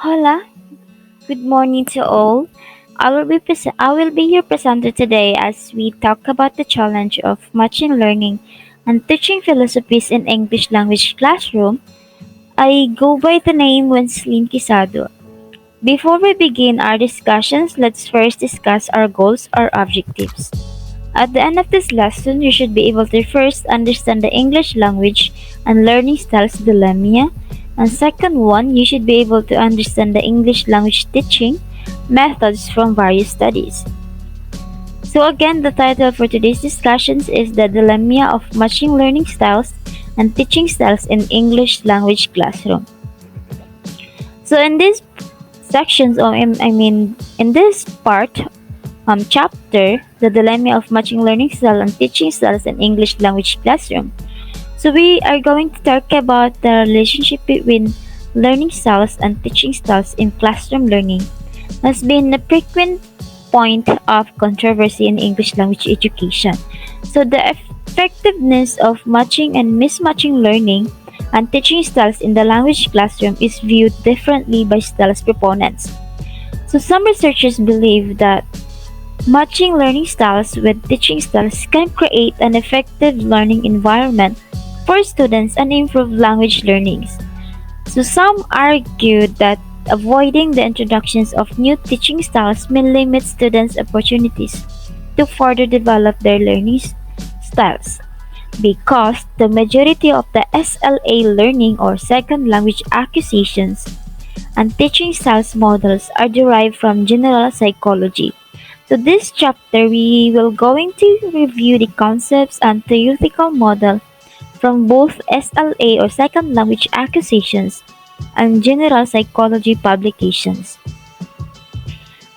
Hola, good morning to all. I will be your presenter today as we talk about the challenge of machine learning and teaching philosophies in English language classroom. I go by the name Wenslin Quisado. Before we begin our discussions, let's first discuss our goals or objectives. At the end of this lesson, you should be able to first understand the English language and learning styles dilemma. And second one, you should be able to understand the English language teaching methods from various studies. So again, the title for today's discussions is the dilemma of machine learning styles and teaching styles in English language classroom. So in this sections, or in this part, chapter, the dilemma of matching learning style and teaching styles in English language classroom. So we are going to talk about the relationship between learning styles and teaching styles in classroom learning has been a frequent point of controversy in English language education. So the effectiveness of matching and mismatching learning and teaching styles in the language classroom is viewed differently by styles proponents. So some researchers believe that matching learning styles with teaching styles can create an effective learning environment for students and improve language learnings. So some argued that avoiding the introductions of new teaching styles may limit students' opportunities to further develop their learning styles because the majority of the SLA learning or second language acquisitions and teaching styles models are derived from general psychology. So this chapter we will going to review the concepts and theoretical model from both SLA or second language acquisitions and general psychology publications.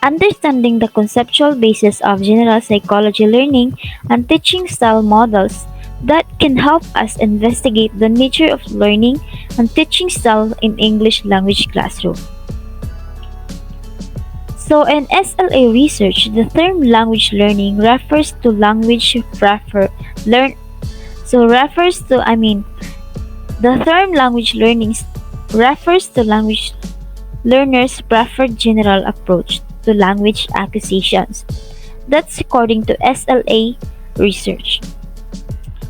Understanding the conceptual basis of general psychology learning and teaching style models that can help us investigate the nature of learning and teaching style in English language classroom. So in SLA research, the term language learning refers to language prefer learn so refers to I mean the term language learning refers to language learners' preferred general approach to language acquisitions. That's according to SLA research.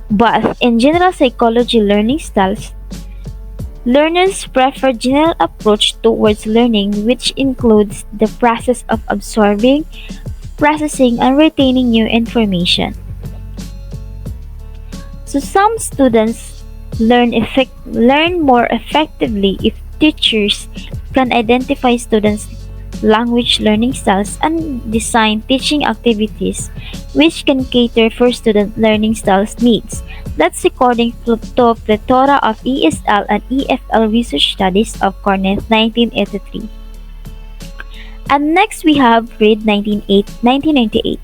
But in general psychology learning styles, learners prefer general approach towards learning which includes the process of absorbing, processing, and retaining new information. So some students learn more effectively if teachers can identify students' language learning styles and design teaching activities which can cater for student learning styles needs. That's according to a plethora of ESL and EFL research studies of Cornell 1983. And next we have Reid 1998.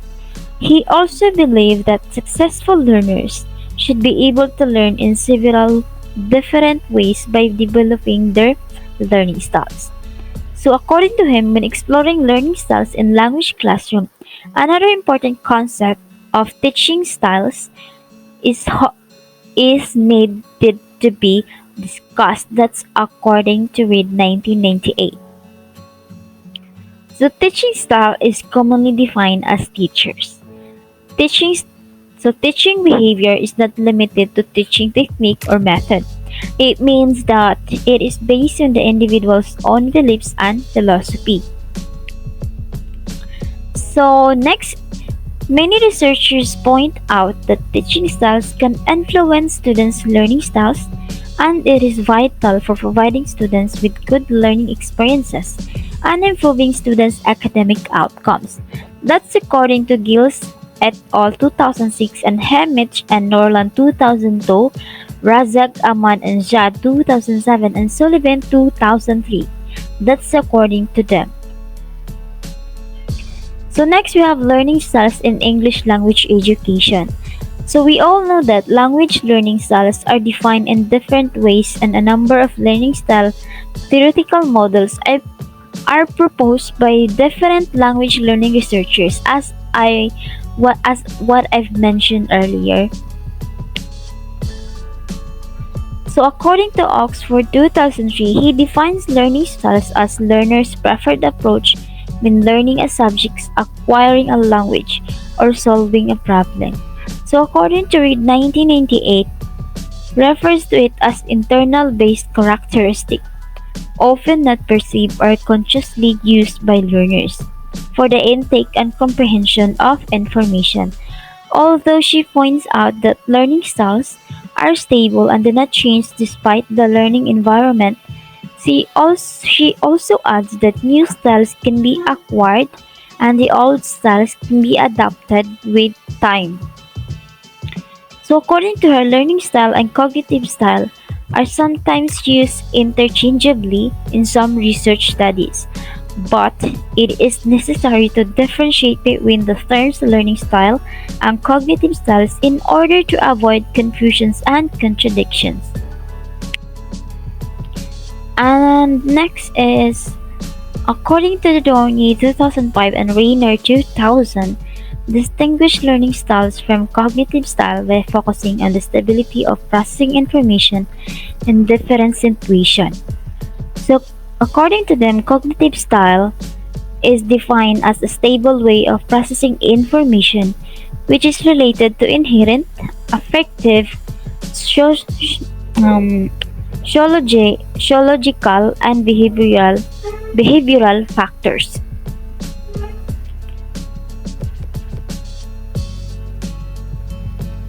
He also believed that successful learners should be able to learn in several different ways by developing their learning styles. So according to him, when exploring learning styles in language classroom, another important concept of teaching styles is is needed to be discussed. That's according to Reid 1998. So teaching style is commonly defined as teachers. Teaching teaching behavior is not limited to teaching technique or method. It means that it is based on the individual's own beliefs and philosophy. So next, many researchers point out that teaching styles can influence students' learning styles and it is vital for providing students with good learning experiences and improving students' academic outcomes. That's according to Gills et al. 2006 and Hemich and Norland 2002, Razak Aman and Jad 2007 and Sullivan 2003. That's according to them. So next we have learning styles in English language education. So we all know that language learning styles are defined in different ways and a number of learning style theoretical models are proposed by different language learning researchers as what I've mentioned earlier. So, according to Oxford 2003, he defines learning styles as learners' preferred approach when learning a subject, acquiring a language, or solving a problem. So, according to Reed 1998, refers to it as internal based characteristic, often not perceived or consciously used by learners for the intake and comprehension of information. Although she points out that learning styles are stable and do not change despite the learning environment, she also adds that new styles can be acquired and the old styles can be adapted with time. So, according to her, learning style and cognitive style are sometimes used interchangeably in some research studies, but it is necessary to differentiate between the terms learning style and cognitive styles in order to avoid confusions and contradictions. And next is, according to Dorney 2005 and Rayner 2000, distinguish learning styles from cognitive style by focusing on the stability of processing information in different situations. So, according to them, cognitive style is defined as a stable way of processing information which is related to inherent, affective, soci- um, sociological, and behavioral factors.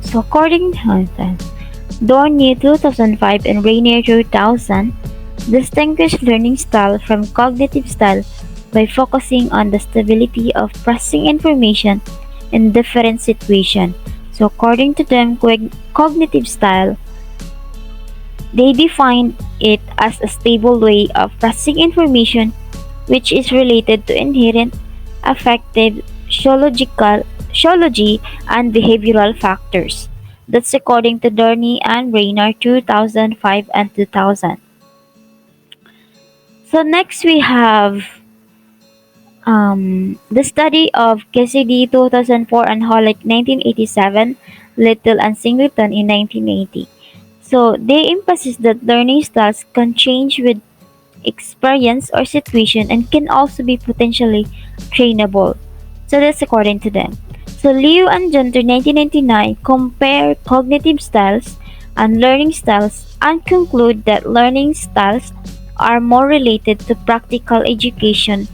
So, according to Dornier 2005 and Rainier 2000, distinguish learning style from cognitive style by focusing on the stability of processing information in different situations. So, according to them, cognitive style, they define it as a stable way of processing information which is related to inherent, affective, sociology, and behavioral factors. That's according to Dorney and Rayner 2005 and 2000. So next we have the study of Cassidy 2004 and Hollick 1987, Little and Singleton in 1980. So they emphasize that learning styles can change with experience or situation and can also be potentially trainable. So that's according to them. So Liu and Junter 1999 compare cognitive styles and learning styles and conclude that learning styles are more related to practical educational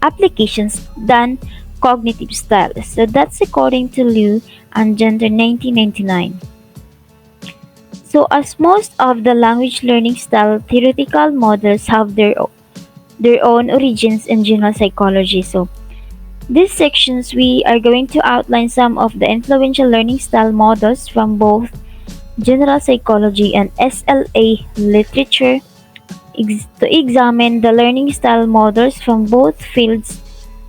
applications than cognitive styles. So that's according to Liu and Junter 1999. So, as most of the language learning style theoretical models have their own origins in general psychology. So, these sections we are going to outline some of the influential learning style models from both general psychology and SLA literature. To examine the learning style models from both fields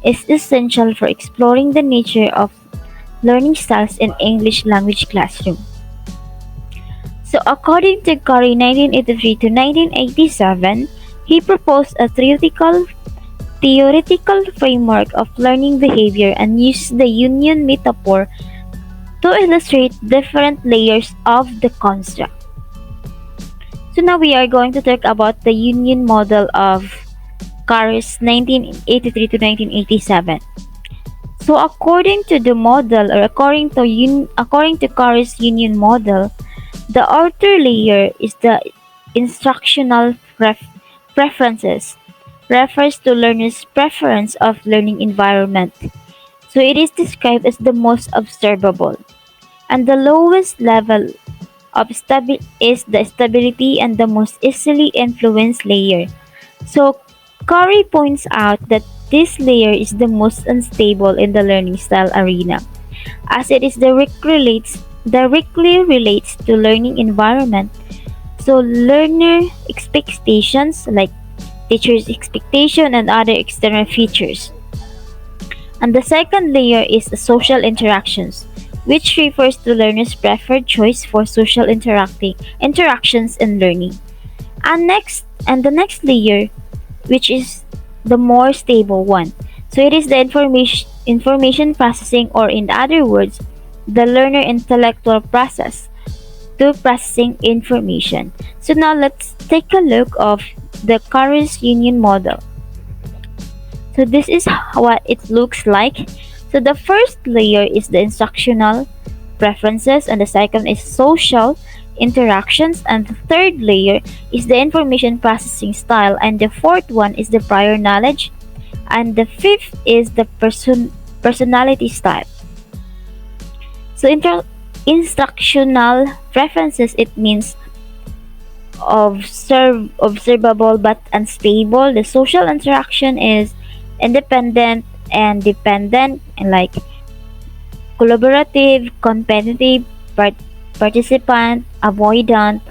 is essential for exploring the nature of learning styles in English language classroom. So according to Curry 1983 to 1987, he proposed a theoretical framework of learning behavior and used the union metaphor to illustrate different layers of the construct. So now we are going to talk about the union model of Curry's 1983 to 1987. So according to the model, or according to Curry's union model, the outer layer is the instructional preferences, refers to learners' preference of learning environment. So it is described as the most observable. And the lowest level of is the stability and the most easily influenced layer. So Corey points out that this layer is the most unstable in the learning style arena, as it is directly relates to learning environment. So learner expectations like teachers' expectation and other external features. And the second layer is social interactions, which refers to learners' preferred choice for social interactions in learning. And the next layer, which is the more stable one. So it is the information processing, or in other words, the learner intellectual process, to processing information. So now let's take a look of the Carus Union model. So this is what it looks like. So the first layer is the instructional preferences, and the second is social interactions, and the third layer is the information processing style, and the fourth one is the prior knowledge, and the fifth is the personality style. So instructional preferences, it means observable but unstable. The social interaction is independent and dependent, and like collaborative, competitive, participant, avoidant.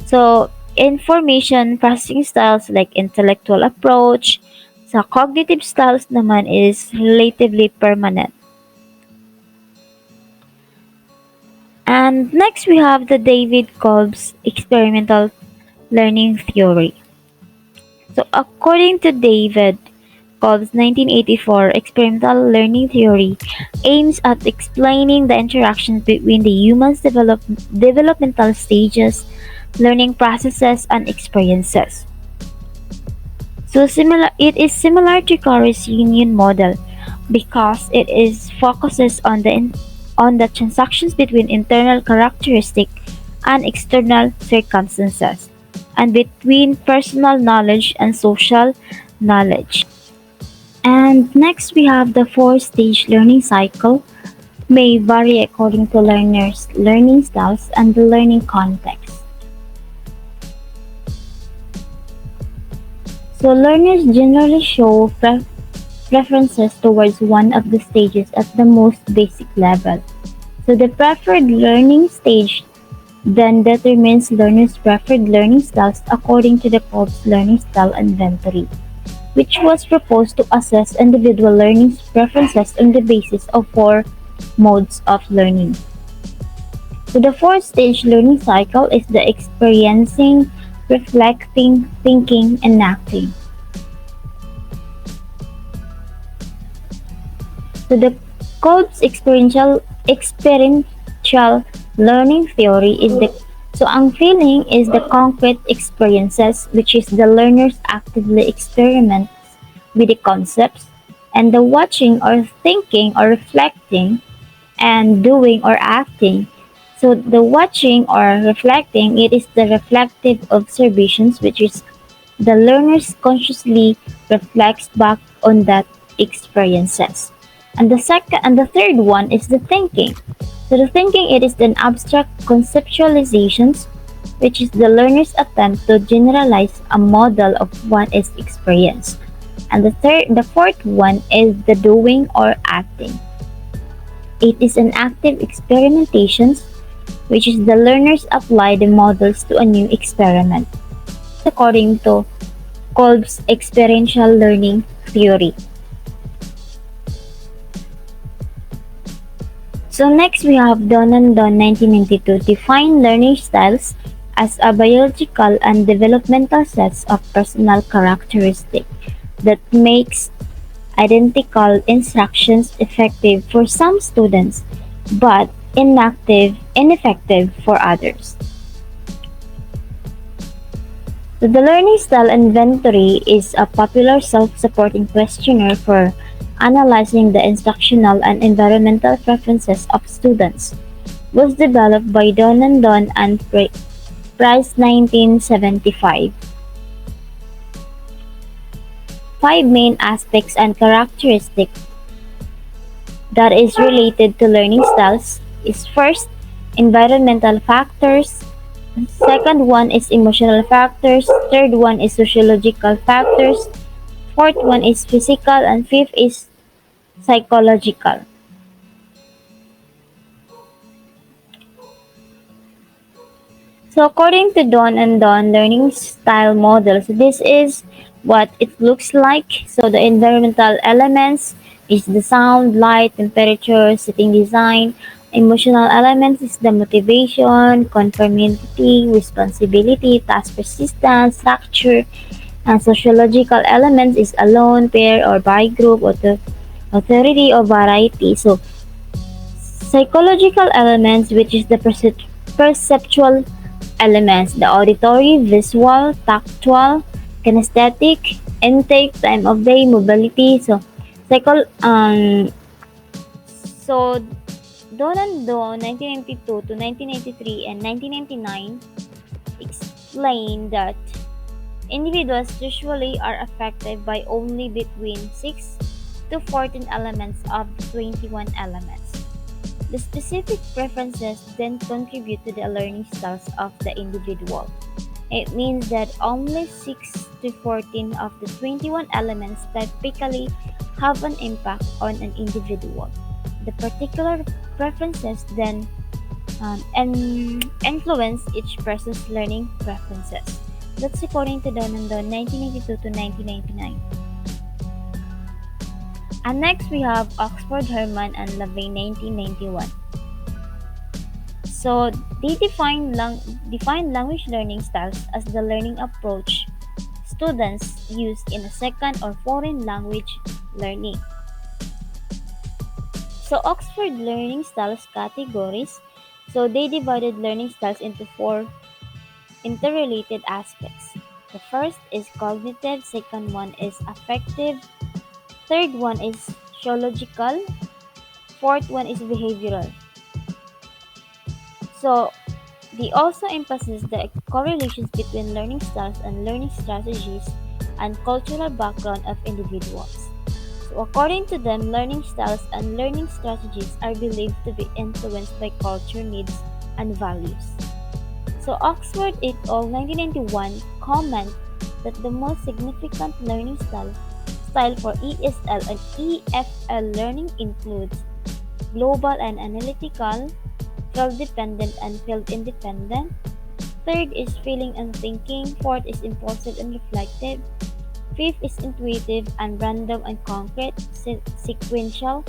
So information processing styles like intellectual approach. Sa cognitive styles naman is relatively permanent. And next we have the David Kolb's experimental learning theory. So according to David Kolb's 1984 experimental learning theory aims at explaining the interactions between the human's developmental stages, learning processes, and experiences. So it is similar to Carus Union model because it is focuses on the transactions between internal characteristic and external circumstances, and between personal knowledge and social knowledge. And next we have the four-stage learning cycle may vary according to learners' learning styles and the learning context. So learners generally show preferences towards one of the stages at the most basic level. So the preferred learning stage then determines learners' preferred learning styles according to the Kolb's learning style inventory, which was proposed to assess individual learning preferences on the basis of four modes of learning. So the four-stage learning cycle is the experiencing, reflecting, thinking, and acting. So the Kolb's experiential learning theory is the so ang feeling is the concrete experiences, which is the learners actively experiments with the concepts, and the watching or thinking or reflecting and doing or acting. So the watching or reflecting, it is the reflective observations, which is the learners consciously reflects back on that experiences. And the third one is the thinking. So the thinking, it is an abstract conceptualizations, which is the learner's attempt to generalize a model of what is experienced. And the fourth one is the doing or acting. It is an active experimentations, which is the learners apply the models to a new experiment, according to Kolb's experiential learning theory. So next we have Don and Don 1992 define learning styles as a biological and developmental sets of personal characteristics that makes identical instructions effective for some students but ineffective for others. So the Learning Style Inventory is a popular self-supporting questionnaire for analyzing the instructional and environmental preferences of students. It was developed by Don and Don and Price 1975. Five main aspects and characteristics that is related to learning styles is first, environmental factors. Second one is emotional factors. Third one is sociological factors. Fourth one is physical, and fifth is psychological. So according to Don and Don learning style models, this is what it looks like. So the environmental elements is the sound, light, temperature, setting design. Emotional elements is the motivation, conformity, responsibility, task persistence, structure. And sociological elements is alone, pair, or by group, authority, or variety. So psychological elements, which is the perceptual elements: the auditory, visual, tactile, kinesthetic, intake, time of day, mobility. Cycle, so Donan Do 1992 to 1993 and 1999 explain that individuals usually are affected by only between 6 to 14 elements of the 21 elements. The specific preferences then contribute to the learning styles of the individual. It means that only 6 to 14 of the 21 elements typically have an impact on an individual. The particular preferences then influence each person's learning preferences. That's according to Don and Don 1982 to 1999. And next we have Oxford Herman and Levine 1991. So they define language learning styles as the learning approach students use in a second or foreign language learning. So Oxford learning styles categories. So they divided learning styles into four interrelated aspects. The first is cognitive, second one is affective, third one is sociological, fourth one is behavioral. So they also emphasize the correlations between learning styles and learning strategies and cultural background of individuals. So according to them, learning styles and learning strategies are believed to be influenced by culture needs and values. So Oxford et al. 1991 comment that the most significant style for ESL and EFL learning includes global and analytical, field dependent and field independent. Third is feeling and thinking. Fourth is impulsive and reflective. Fifth is intuitive and random and concrete, sequential.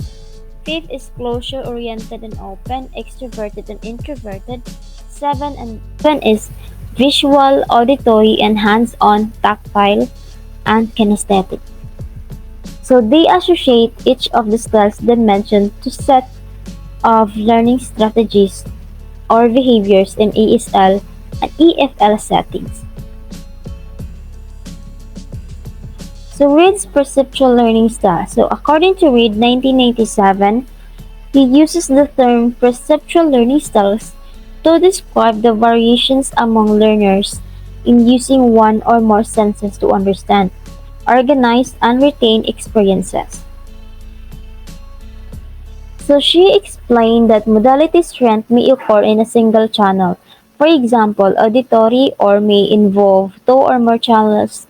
Fifth is closure oriented and open, extroverted and introverted. Seven is visual, auditory, and hands-on, tactile, and kinesthetic. So they associate each of the styles they mentioned to set of learning strategies or behaviors in ESL and EFL settings. So Reid's perceptual learning style. So according to Reid 1987, he uses the term perceptual learning styles to describe the variations among learners in using one or more senses to understand, organize, and retain experiences. So she explained that modality strength may occur in a single channel. For example, auditory or may involve two or more channels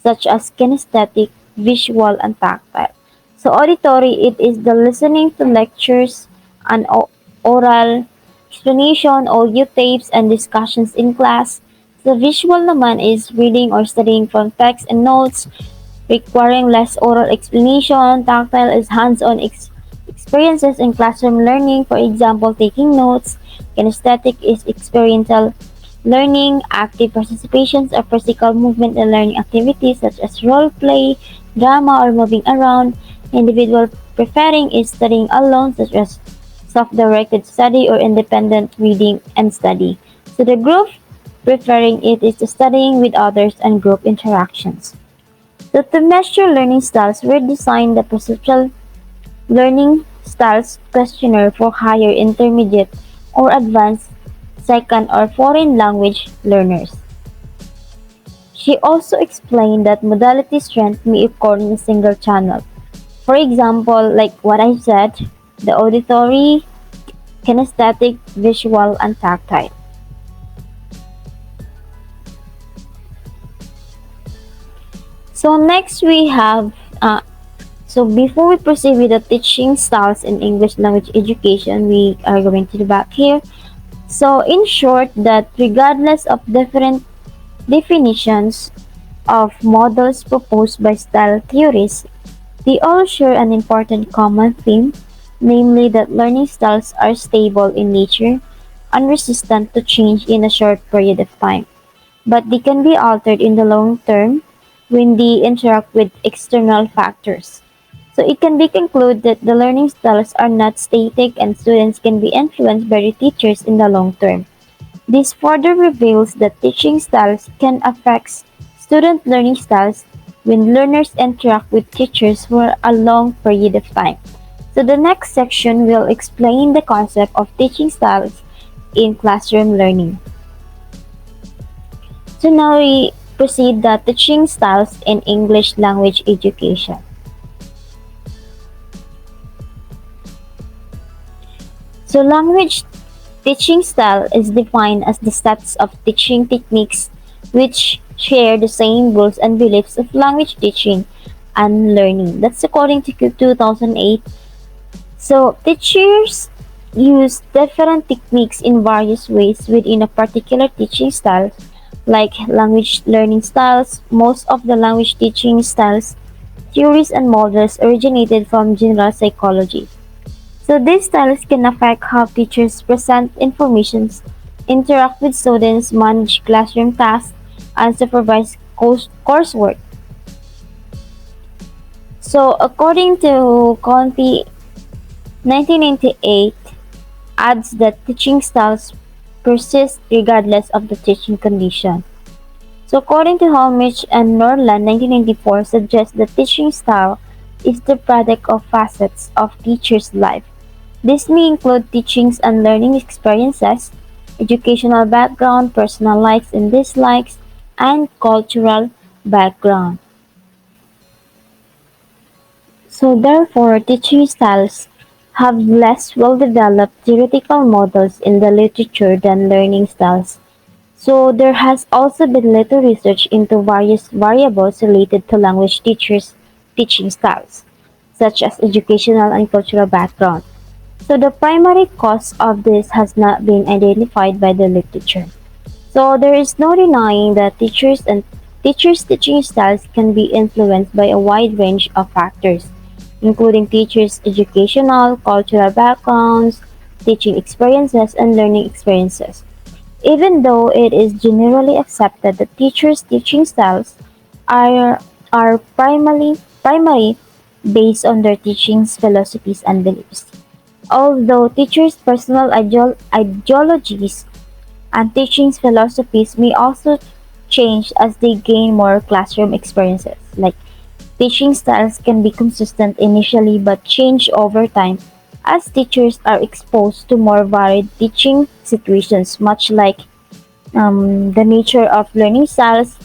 such as kinesthetic, visual, and tactile. So auditory, it is the listening to lectures and oral explanation, audio tapes, and discussions in class. The visual naman is reading or studying from text and notes, requiring less oral explanation. Tactile is hands-on experiences in classroom learning, for example, taking notes. Kinesthetic is experiential learning, active participations of physical movement in learning activities such as role play, drama, or moving around. Individual preferring is studying alone, such as self-directed study or independent reading and study. So the group preferring it is the studying with others and group interactions. So to measure learning styles, we designed the perceptual learning styles questionnaire for higher, intermediate, or advanced second or foreign language learners. She also explained that modality strength may occur in a single channel. For example, like what I said, the auditory, kinesthetic, visual, and tactile. So next we have, so before we proceed with the teaching styles in English language education, we are going to the back here. So in short, that regardless of different definitions of models proposed by style theorists, they all share an important common theme, namely that learning styles are stable in nature and resistant to change in a short period of time, but they can be altered in the long term when they interact with external factors. So it can be concluded that the learning styles are not static and students can be influenced by the teachers in the long term. This further reveals that teaching styles can affect student learning styles when learners interact with teachers for a long period of time. So the next section will explain the concept of teaching styles in classroom learning. So now we proceed the teaching styles in English language education. So language teaching style is defined as the sets of teaching techniques which share the same rules and beliefs of language teaching and learning. That's according to 2008. So teachers use different techniques in various ways within a particular teaching style, like language learning styles. Most of the language teaching styles, theories and models originated from general psychology. So these styles can affect how teachers present information, interact with students, manage classroom tasks, and supervise coursework. So according to Conti 1998 adds that teaching styles persist regardless of the teaching condition. So according to Holmich and Norland 1994 suggests that teaching style is the product of facets of teacher's life. This may include teachings and learning experiences, educational background, personal likes and dislikes, and cultural background. So therefore, teaching styles have less well-developed theoretical models in the literature than learning styles. So there has also been little research into various variables related to language teachers' teaching styles, such as educational and cultural background. So the primary cause of this has not been identified by the literature. So there is no denying that teachers' teaching styles can be influenced by a wide range of factors, including teachers' educational, cultural backgrounds, teaching experiences, and learning experiences. Even though it is generally accepted that teachers' teaching styles are are primarily based on their teachings, philosophies, and beliefs. Although teachers' personal ideologies and teaching philosophies may also change as they gain more classroom experiences. Like teaching styles can be consistent initially but change over time as teachers are exposed to more varied teaching situations, much like the nature of learning styles.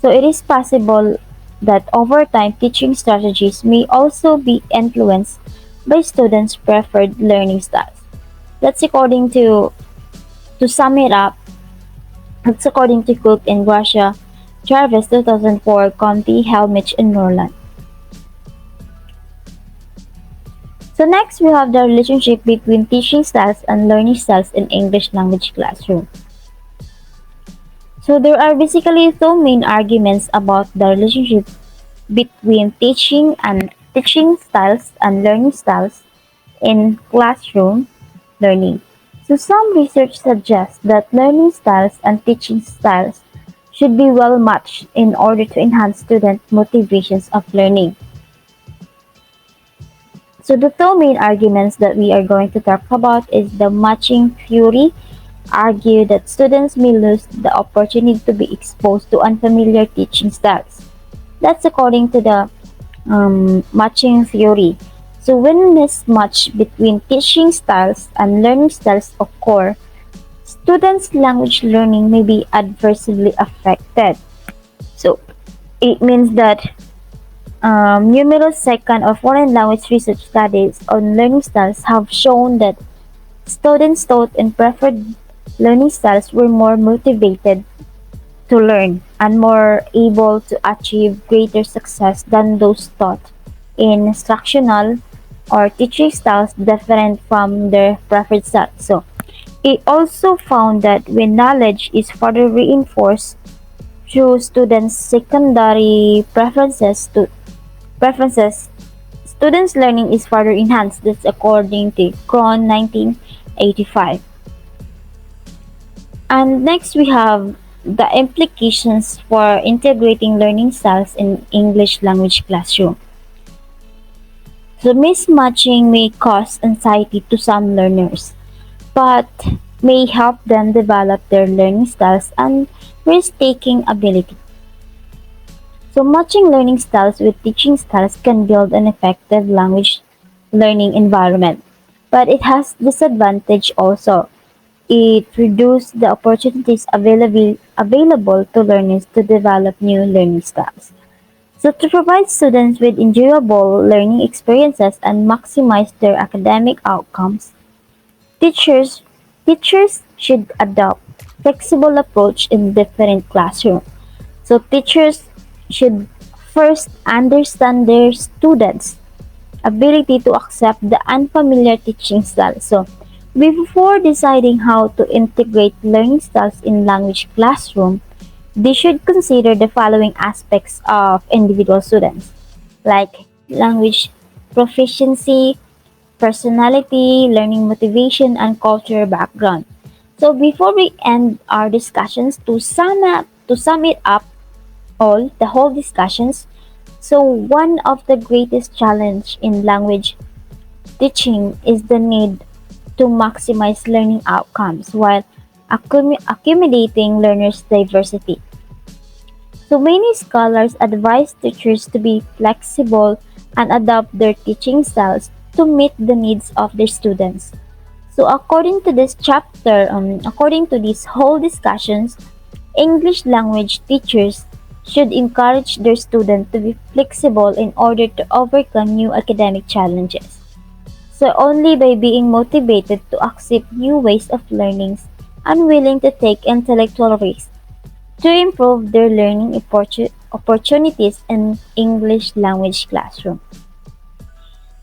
So it is possible that over time teaching strategies may also be influenced by students' preferred learning styles. That's according to sum it up, that's according to Cook and Gracia, Jarvis 2004, Conti, Helmich, and Norland. So next we have the relationship between teaching styles and learning styles in English language classroom. So there are basically two main arguments about the relationship between teaching styles and learning styles in classroom learning. So some research suggests that learning styles and teaching styles should be well matched in order to enhance student motivations of learning. So the two main arguments that we are going to talk about is the matching theory argue that students may lose the opportunity to be exposed to unfamiliar teaching styles. That's according to the matching theory. So when mismatch between teaching styles and learning styles occur, students' language learning may be adversely affected. So it means that numerous second or foreign language research studies on learning styles have shown that students taught in preferred learning styles were more motivated to learn and more able to achieve greater success than those taught in instructional or teaching styles different from their preferred style. So it also found that when knowledge is further reinforced through students' secondary preferences, students' learning is further enhanced. That's according to Cron 1985. And next we have the implications for integrating learning styles in English language classroom. So mismatching may cause anxiety to some learners, but may help them develop their learning styles and risk-taking ability. So matching learning styles with teaching styles can build an effective language learning environment. But it has disadvantage also. It reduces the opportunities available to learners to develop new learning styles. So to provide students with enjoyable learning experiences and maximize their academic outcomes, teachers teachers should adopt flexible approach in different classrooms. So teachers should first understand their students' ability to accept the unfamiliar teaching style. So before deciding how to integrate learning styles in language classroom, they should consider the following aspects of individual students, like language proficiency, personality, learning motivation, and cultural background. So before we end our discussions, to sum it up all, the whole discussions, so one of the greatest challenge in language teaching is the need to maximize learning outcomes while accommodating learners' diversity. So many scholars advise teachers to be flexible and adapt their teaching styles to meet the needs of their students. So according to this chapter, according to these whole discussions, English language teachers should encourage their students to be flexible in order to overcome new academic challenges. So only by being motivated to accept new ways of learning and willing to take intellectual risks to improve their learning opportunities in English language classroom.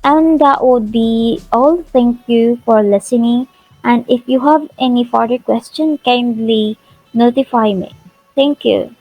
And that would be all. Thank you for listening. And if you have any further question, kindly notify me. Thank you.